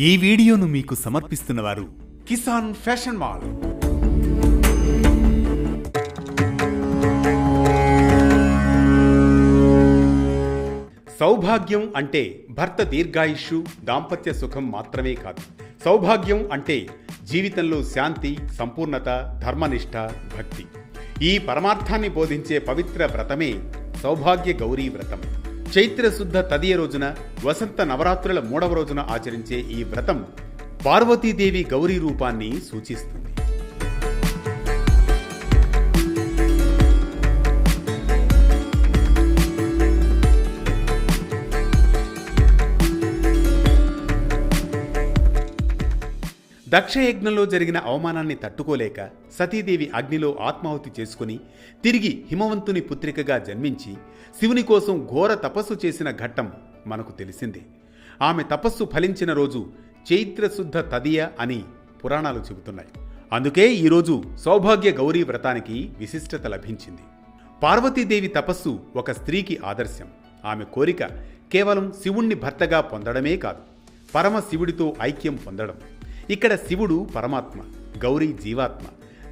ఈ వీడియోను మీకు సమర్పిస్తున్నవారు కిసాన్ ఫ్యాషన్ మాల్. సౌభాగ్యం అంటే భర్త దీర్ఘాయుష్షు, దాంపత్య సుఖం మాత్రమే కాదు. సౌభాగ్యం అంటే జీవితంలో శాంతి, సంపూర్ణత, ధర్మనిష్ట, భక్తి. ఈ పరమార్థాన్ని బోధించే పవిత్ర వ్రతమే సౌభాగ్య గౌరీ వ్రతం. చైత్ర శుద్ధ తదియ రోజున, వసంత నవరాత్రుల 3వ రోజున ఆచరించే ఈ వ్రతం పార్వతీదేవి గౌరీ రూపాన్ని సూచిస్తుంది. దక్షయజ్ఞంలో జరిగిన అవమానాన్ని తట్టుకోలేక సతీదేవి అగ్నిలో ఆత్మాహుతి చేసుకుని తిరిగి హిమవంతుని పుత్రికగా జన్మించి శివుని కోసం ఘోర తపస్సు చేసిన ఘట్టం మనకు తెలిసిందే. ఆమె తపస్సు ఫలించిన రోజు చైత్రశుద్ధ తదియ అని పురాణాలు చెబుతున్నాయి. అందుకే ఈరోజు సౌభాగ్య గౌరీ వ్రతానికి విశిష్టత లభించింది. పార్వతీదేవి తపస్సు ఒక స్త్రీకి ఆదర్శం. ఆమె కోరిక కేవలం శివుణ్ణి భర్తగా పొందడమే కాదు, పరమశివుడితో ఐక్యం పొందడం. ఇక్కడ శివుడు పరమాత్మ, గౌరీ జీవాత్మ.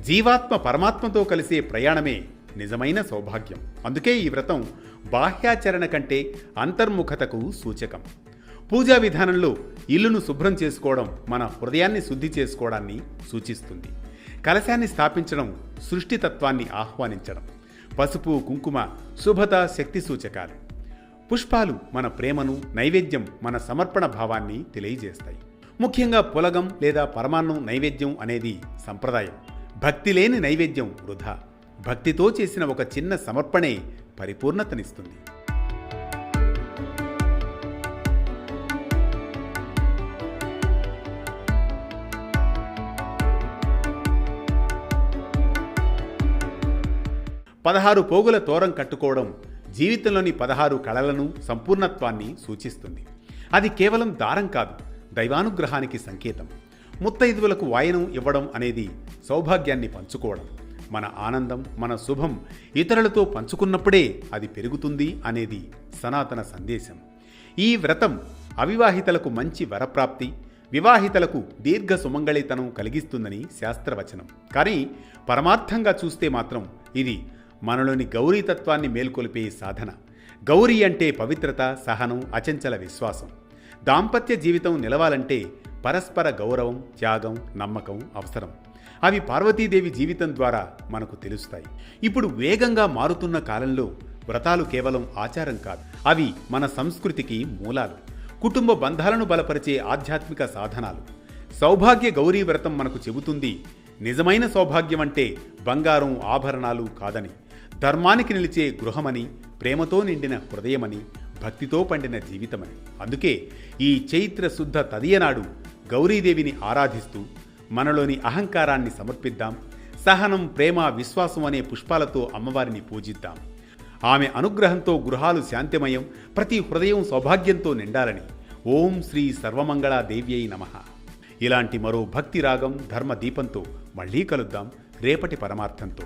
జీవాత్మ పరమాత్మతో కలిసే ప్రయాణమే నిజమైన సౌభాగ్యం. అందుకే ఈ వ్రతం బాహ్యాచరణ కంటే అంతర్ముఖతకు సూచకం. పూజా విధానంలో ఇల్లును శుభ్రం చేసుకోవడం మన హృదయాన్ని శుద్ధి చేసుకోవడాన్ని సూచిస్తుంది. కలశాన్ని స్థాపించడం సృష్టితత్వాన్ని ఆహ్వానించడం. పసుపు, కుంకుమ శుభత, శక్తి సూచకాలు. పుష్పాలు మన ప్రేమను, నైవేద్యం మన సమర్పణ భావాన్ని తెలియజేస్తాయి. ముఖ్యంగా పులగం లేదా పరమాన్నం నైవేద్యం అనేది సంప్రదాయం. భక్తి లేని నైవేద్యం వృధా. భక్తితో చేసిన ఒక చిన్న సమర్పణే పరిపూర్ణతనిస్తుంది. పదహారు పోగుల తోరం కట్టుకోవడం జీవితంలోని 16 కళలను, సంపూర్ణత్వాన్ని సూచిస్తుంది. అది కేవలం దారం కాదు, దైవానుగ్రహానికి సంకేతం. ముత్తైదువులకు వాయనం ఇవ్వడం అనేది సౌభాగ్యాన్ని పంచుకోవడం. మన ఆనందం, మన శుభం ఇతరులతో పంచుకున్నప్పుడే అది పెరుగుతుంది అనేది సనాతన సందేశం. ఈ వ్రతం అవివాహితలకు మంచి వరప్రాప్తి, వివాహితలకు దీర్ఘ సుమంగళితనం కలిగిస్తుందని శాస్త్రవచనం. కానీ పరమార్థంగా చూస్తే మాత్రం ఇది మనలోని గౌరీతత్వాన్ని మేల్కొల్పే సాధన. గౌరీ అంటే పవిత్రత, సహనం, అచంచల విశ్వాసం. దాంపత్య జీవితం నిలవాలంటే పరస్పర గౌరవం, త్యాగం, నమ్మకం అవసరం. అవి పార్వతీదేవి జీవితం ద్వారా మనకు తెలుస్తాయి. ఇప్పుడు వేగంగా మారుతున్న కాలంలో వ్రతాలు కేవలం ఆచారం కాదు, అవి మన సంస్కృతికి మూలాలు, కుటుంబ బంధాలను బలపరిచే ఆధ్యాత్మిక సాధనాలు. సౌభాగ్య గౌరీ వ్రతం మనకు చెబుతుంది, నిజమైన సౌభాగ్యం అంటే బంగారం, ఆభరణాలు కాదని, ధర్మానికి నిలిచే గృహమని, ప్రేమతో నిండిన హృదయమని, భక్తితో పండిన జీవితమని. అందుకే ఈ చైత్ర శుద్ధ తదియనాడు గౌరీదేవిని ఆరాధిస్తూ మనలోని అహంకారాన్ని సమర్పిద్దాం. సహనం, ప్రేమ, విశ్వాసం అనే పుష్పాలతో అమ్మవారిని పూజిద్దాం. ఆమె అనుగ్రహంతో గృహాలు శాంతిమయం, ప్రతి హృదయం సౌభాగ్యంతో నిండాలని. ఓం శ్రీ సర్వమంగళా దేవ్యై నమః. ఇలాంటి మరో భక్తి రాగం, ధర్మ దీపంతో మళ్ళీ కలుద్దాం రేపటి పరమార్థంతో.